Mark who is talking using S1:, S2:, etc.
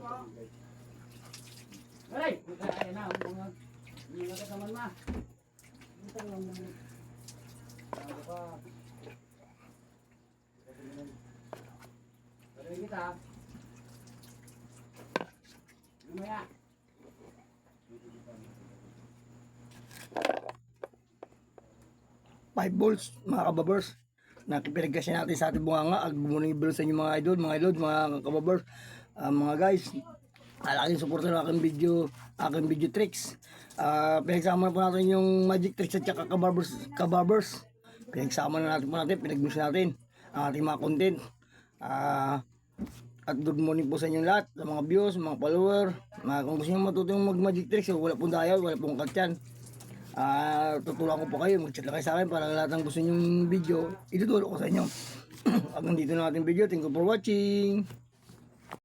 S1: Aray! Ayan na, hindi na kasaman ma. Ito lang naman. Ano ka? Aray kita. Lumaya.
S2: 5 volts mga kababers. Nakipinagkasya natin sa ating bunganga. Good morning bro sa inyo mga idol, mga kababers. Mga guys, alaking suporta ng aking video tricks. Pinagsama na po natin yung magic tricks at saka kababers. Pinagsama na natin, pinag-mix natin ang ating mga content. At good morning po sa inyo lahat, sa mga views, mga follower. Kung gusto nyo matutong mag-magic tricks, wala pong dial, wala pong katyan. Tutulungan ko po kayo, mag-chat lang kayo sa akin para lahat ng gusto nyong video, itutulong ko sa inyo. Hanggang dito na ating video. Thank you for watching.